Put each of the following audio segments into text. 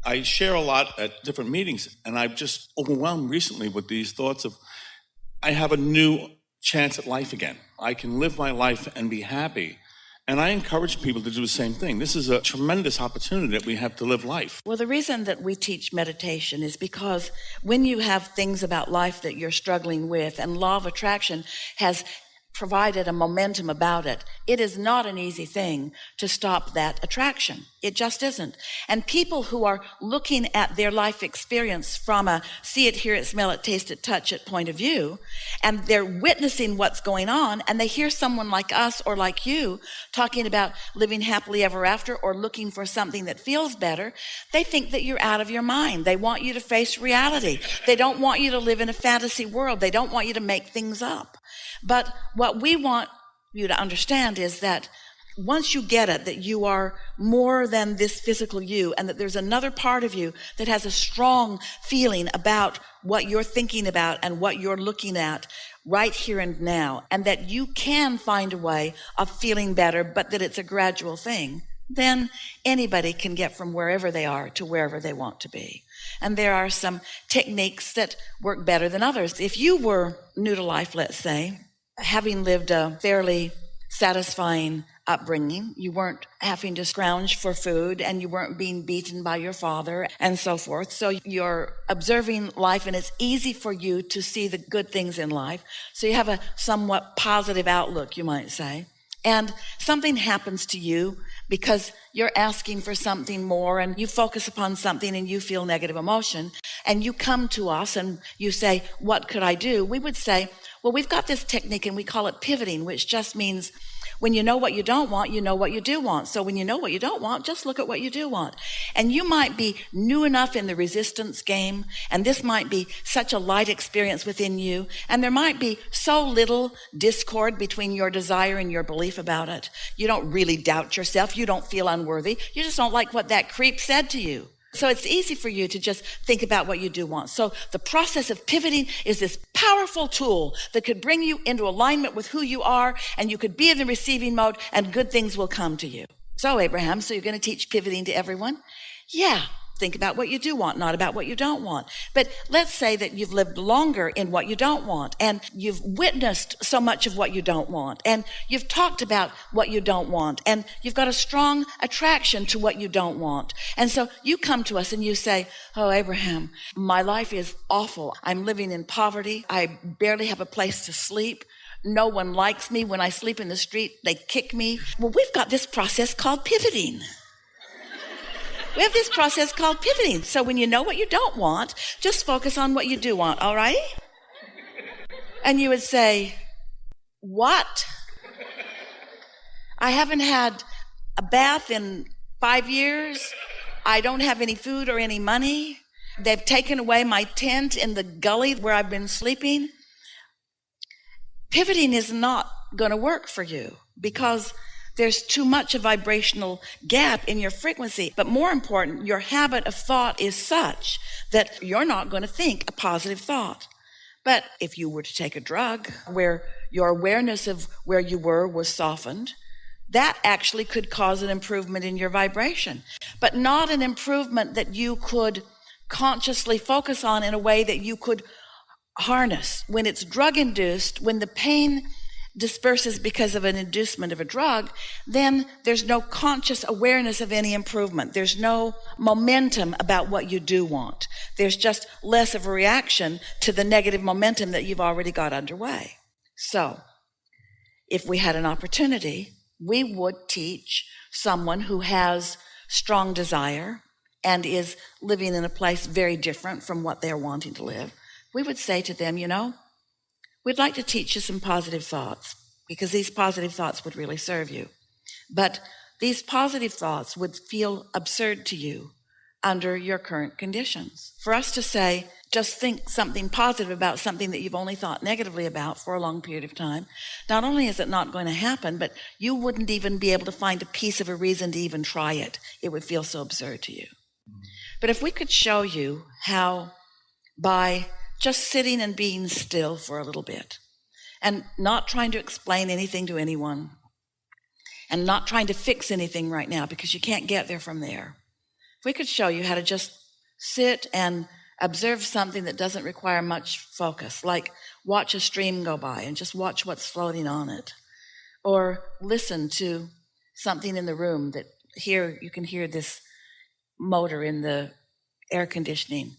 I share a lot at different meetings, and I've just overwhelmed recently with these thoughts of I have a new chance at life again. I can live my life and be happy. And I encourage people to do the same thing. This is a tremendous opportunity that we have to live life. Well, the reason that we teach meditation is because when you have things about life that you're struggling with, and law of attraction has provided a momentum about it, it is not an easy thing to stop that attraction. It just isn't. And people who are looking at their life experience from a see it, hear it, smell it, taste it, touch it point of view, and they're witnessing what's going on, and they hear someone like us or like you talking about living happily ever after or looking for something that feels better, they think that you're out of your mind. They want you to face reality. They don't want you to live in a fantasy world. They don't want you to make things up. But what we want you to understand is that once you get it, that you are more than this physical you, and that there's another part of you that has a strong feeling about what you're thinking about and what you're looking at right here and now, and that you can find a way of feeling better, but that it's a gradual thing, then anybody can get from wherever they are to wherever they want to be. And there are some techniques that work better than others. If you were new to life, let's say, having lived a fairly satisfying upbringing, you weren't having to scrounge for food, and you weren't being beaten by your father and so forth. So you're observing life, and it's easy for you to see the good things in life. So you have a somewhat positive outlook, you might say. And something happens to you because you're asking for something more, and you focus upon something and you feel negative emotion, and you come to us and you say, what could I do? We would say, well, we've got this technique and we call it pivoting, which just means when you know what you don't want, you know what you do want. So when you know what you don't want, just look at what you do want. And you might be new enough in the resistance game, and this might be such a light experience within you, and there might be so little discord between your desire and your belief about it. You don't really doubt yourself. You don't feel unworthy. You just don't like what that creep said to you. So it's easy for you to just think about what you do want. So the process of pivoting is this powerful tool that could bring you into alignment with who you are, and you could be in the receiving mode, and good things will come to you. So Abraham, so you're going to teach pivoting to everyone? Yeah. Think about what you do want, not about what you don't want. But let's say that you've lived longer in what you don't want, and you've witnessed so much of what you don't want, and you've talked about what you don't want, and you've got a strong attraction to what you don't want. And so you come to us and you say, oh, Abraham, my life is awful. I'm living in poverty. I barely have a place to sleep. No one likes me. When I sleep in the street, they kick me. Well, we've got this process called pivoting. We have this process called pivoting. So when you know what you don't want, just focus on what you do want, all right? And you would say, what? I haven't had a bath in 5 years. I don't have any food or any money. They've taken away my tent in the gully where I've been sleeping. Pivoting is not going to work for you because there's too much a vibrational gap in your frequency. But more important, your habit of thought is such that you're not going to think a positive thought. But if you were to take a drug where your awareness of where you were was softened, that actually could cause an improvement in your vibration, but not an improvement that you could consciously focus on in a way that you could harness. When it's drug induced, when the pain disperses because of an inducement of a drug, then there's no conscious awareness of any improvement. There's no momentum about what you do want. There's just less of a reaction to the negative momentum that you've already got underway. So, if we had an opportunity, we would teach someone who has strong desire and is living in a place very different from what they're wanting to live. We would say to them, we'd like to teach you some positive thoughts, because these positive thoughts would really serve you. But these positive thoughts would feel absurd to you under your current conditions. For us to say, just think something positive about something that you've only thought negatively about for a long period of time, not only is it not going to happen, but you wouldn't even be able to find a piece of a reason to even try it. It would feel so absurd to you. But if we could show you how by just sitting and being still for a little bit and not trying to explain anything to anyone and not trying to fix anything right now, because you can't get there from there. If we could show you how to just sit and observe something that doesn't require much focus, like watch a stream go by and just watch what's floating on it, or listen to something in the room that here you can hear this motor in the air conditioning.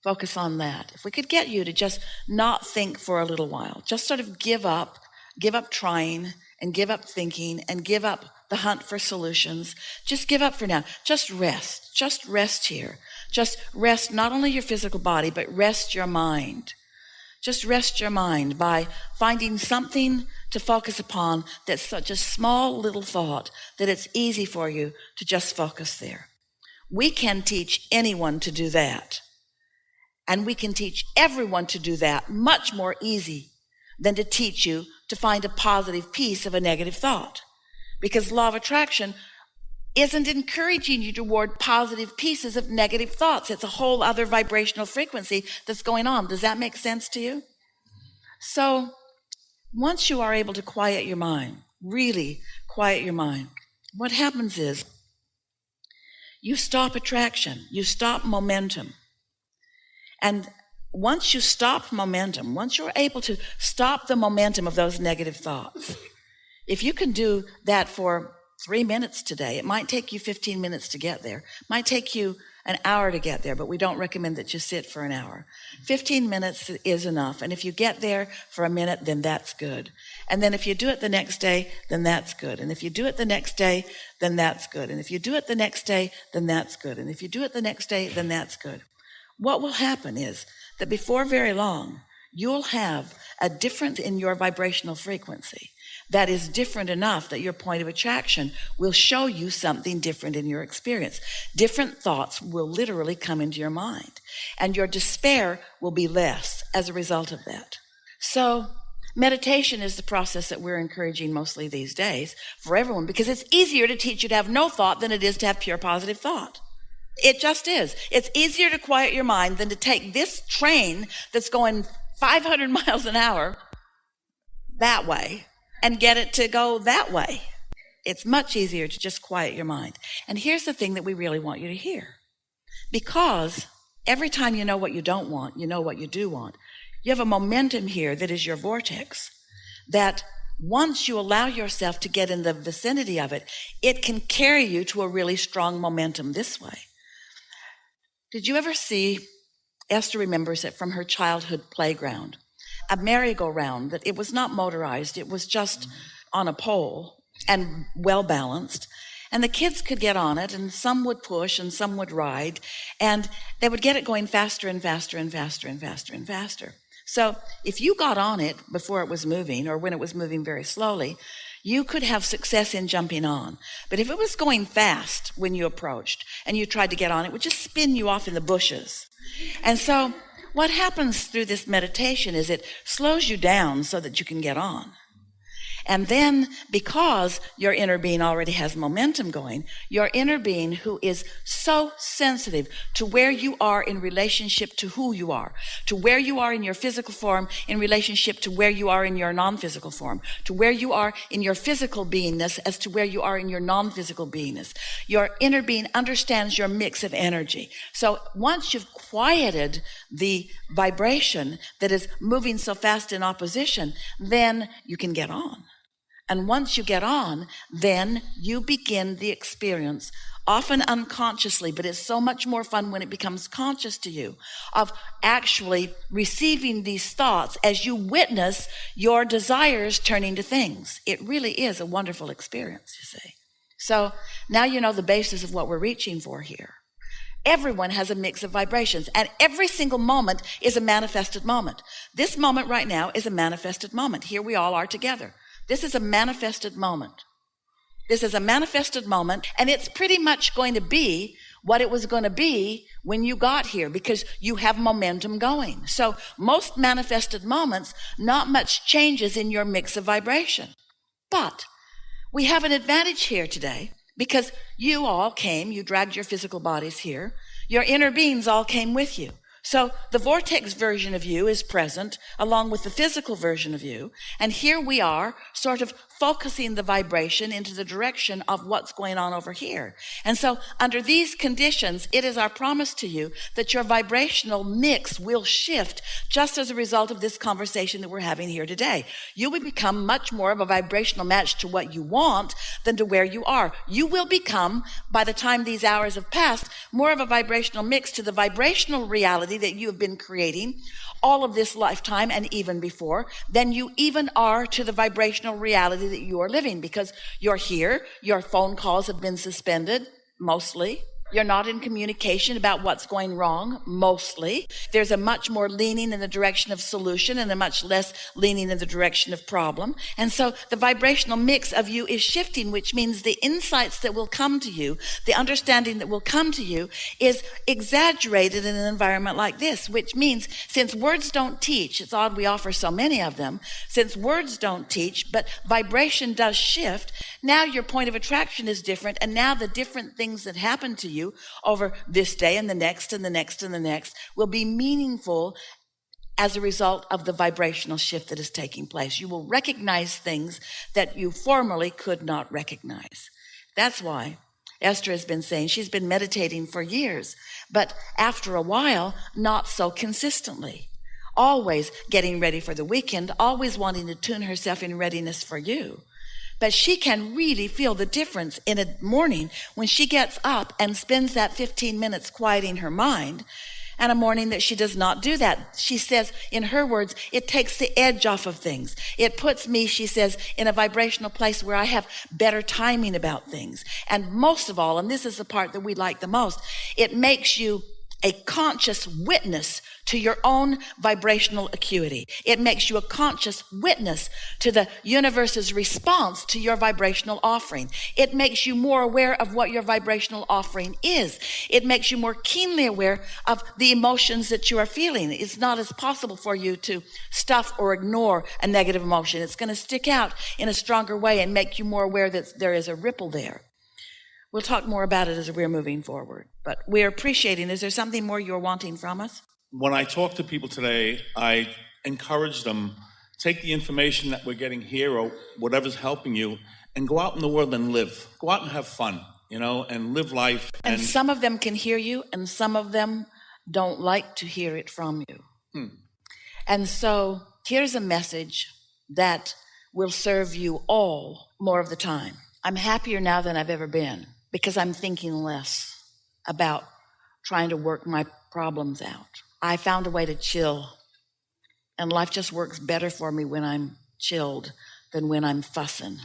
Focus on that. If we could get you to just not think for a little while, just sort of give up trying and give up thinking and give up the hunt for solutions. Just give up for now. Just rest here. Just rest not only your physical body, but rest your mind. Just rest your mind by finding something to focus upon that's such a small little thought that it's easy for you to just focus there. We can teach anyone to do that. And we can teach everyone to do that much more easy than to teach you to find a positive piece of a negative thought. Because law of attraction isn't encouraging you toward positive pieces of negative thoughts. It's a whole other vibrational frequency that's going on. Does that make sense to you? So once you are able to quiet your mind, really quiet your mind, what happens is you stop attraction, you stop momentum. And once you stop momentum, once you're able to stop the momentum of those negative thoughts, if you can do that for 3 minutes today, it might take you 15 minutes to get there. It might take you an hour to get there, but we don't recommend that you sit for an hour. 15 minutes is enough. And if you get there for a minute, then that's good. And then if you do it the next day, then that's good. And if you do it the next day, then that's good. And if you do it the next day, then that's good. And if you do it the next day, then that's good. What will happen is that before very long, you'll have a difference in your vibrational frequency that is different enough that your point of attraction will show you something different in your experience. Different thoughts will literally come into your mind, and your despair will be less as a result of that. So meditation is the process that we're encouraging mostly these days for everyone, because it's easier to teach you to have no thought than it is to have pure positive thought. It just is. It's easier to quiet your mind than to take this train that's going 500 miles an hour that way and get it to go that way. It's much easier to just quiet your mind. And here's the thing that we really want you to hear. Because every time you know what you don't want, you know what you do want. You have a momentum here that is your vortex, that once you allow yourself to get in the vicinity of it, it can carry you to a really strong momentum this way. Did you ever see, Esther remembers it from her childhood playground, a merry-go-round that it was not motorized, it was just on a pole and well balanced, and the kids could get on it, and some would push and some would ride, and they would get it going faster and faster and faster and faster and faster. So if you got on it before it was moving, or when it was moving very slowly, you could have success in jumping on. But if it was going fast when you approached and you tried to get on, it would just spin you off in the bushes. And so what happens through this meditation is it slows you down so that you can get on. And then, because your inner being already has momentum going, your inner being, who is so sensitive to where you are in relationship to who you are, to where you are in your physical form in relationship to where you are in your non-physical form, to where you are in your physical beingness as to where you are in your non-physical beingness. Your inner being understands your mix of energy. So once you've quieted the vibration that is moving so fast in opposition, then you can get on. And once you get on, then you begin the experience, often unconsciously, but it's so much more fun when it becomes conscious to you, of actually receiving these thoughts as you witness your desires turning to things. It really is a wonderful experience, you see. So now you know the basis of what we're reaching for here. Everyone has a mix of vibrations, and every single moment is a manifested moment. This moment right now is a manifested moment. Here we all are together. This is a manifested moment. This is a manifested moment, and it's pretty much going to be what it was going to be when you got here, because you have momentum going. So most manifested moments, not much changes in your mix of vibration. But we have an advantage here today, because you all came, you dragged your physical bodies here. Your inner beings all came with you. So the vortex version of you is present along with the physical version of you. And here we are sort of focusing the vibration into the direction of what's going on over here. And so under these conditions, it is our promise to you that your vibrational mix will shift just as a result of this conversation that we're having here today. You will become much more of a vibrational match to what you want than to where you are. You will become, by the time these hours have passed, more of a vibrational mix to the vibrational reality that you have been creating all of this lifetime and even before than you even are to the vibrational reality that you are living, because you're here, your phone calls have been suspended, mostly. You're not in communication about what's going wrong, mostly. There's a much more leaning in the direction of solution and a much less leaning in the direction of problem. And so the vibrational mix of you is shifting, which means the insights that will come to you, the understanding that will come to you is exaggerated in an environment like this, which means since words don't teach, it's odd we offer so many of them, since words don't teach, but vibration does shift, now your point of attraction is different, and now the different things that happen to you over this day and the next and the next and the next will be meaningful as a result of the vibrational shift that is taking place. You will recognize things that you formerly could not recognize. That's why Esther has been saying she's been meditating for years, but after a while, not so consistently. Always getting ready for the weekend, always wanting to tune herself in readiness for you. But she can really feel the difference in a morning when she gets up and spends that 15 minutes quieting her mind, and a morning that she does not do that. She says, in her words, it takes the edge off of things. It puts me, she says, in a vibrational place where I have better timing about things. And most of all, and this is the part that we like the most, it makes you a conscious witness to your own vibrational acuity. It makes you a conscious witness to the universe's response to your vibrational offering. It makes you more aware of what your vibrational offering is. It makes you more keenly aware of the emotions that you are feeling. It's not as possible for you to stuff or ignore a negative emotion. It's going to stick out in a stronger way and make you more aware that there is a ripple there. We'll talk more about it as we're moving forward. But we're appreciating, is there something more you're wanting from us? When I talk to people today, I encourage them, take the information that we're getting here or whatever's helping you and go out in the world and live. Go out and have fun, and live life. And some of them can hear you and some of them don't like to hear it from you. And so here's a message that will serve you all more of the time. I'm happier now than I've ever been, because I'm thinking less about trying to work my problems out. I found a way to chill, and life just works better for me when I'm chilled than when I'm fussing.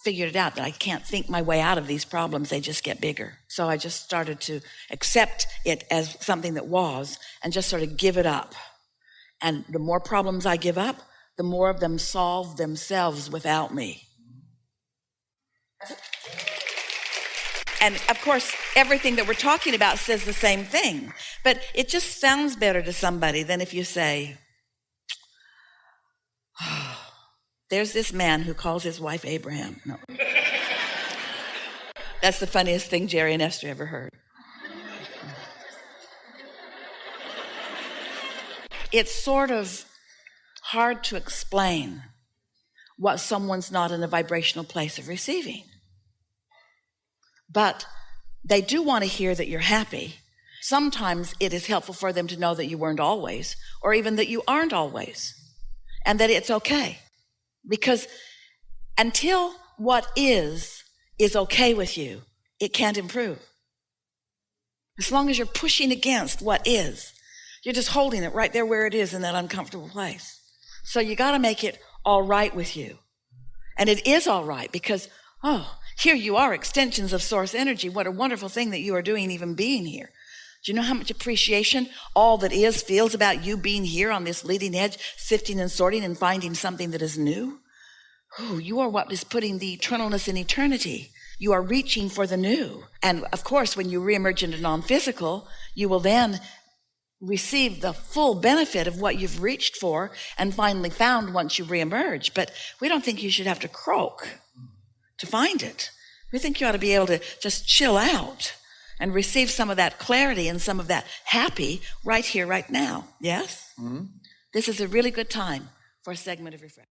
Figured it out that I can't think my way out of these problems, they just get bigger. So I just started to accept it as something that was and just sort of give it up. And the more problems I give up, the more of them solve themselves without me. And of course, everything that we're talking about says the same thing, but it just sounds better to somebody than if you say, there's this man who calls his wife Abraham. No. That's the funniest thing Jerry and Esther ever heard. It's sort of hard to explain what someone's not in a vibrational place of receiving. But they do want to hear that you're happy. Sometimes it is helpful for them to know that you weren't always, or even that you aren't always, and that it's okay. Because until what is okay with you, it can't improve. As long as you're pushing against what is, you're just holding it right there where it is in that uncomfortable place. So you got to make it all right with you. And it is all right because, here you are, extensions of source energy. What a wonderful thing that you are doing, even being here. Do you know how much appreciation all that is feels about you being here on this leading edge, sifting and sorting and finding something that is new? You are what is putting the eternalness in eternity. You are reaching for the new. And of course, when you reemerge into non-physical, you will then receive the full benefit of what you've reached for and finally found once you reemerge. But we don't think you should have to croak to find it. We think you ought to be able to just chill out and receive some of that clarity and some of that happy right here, right now. Yes? This is a really good time for a segment of refreshment.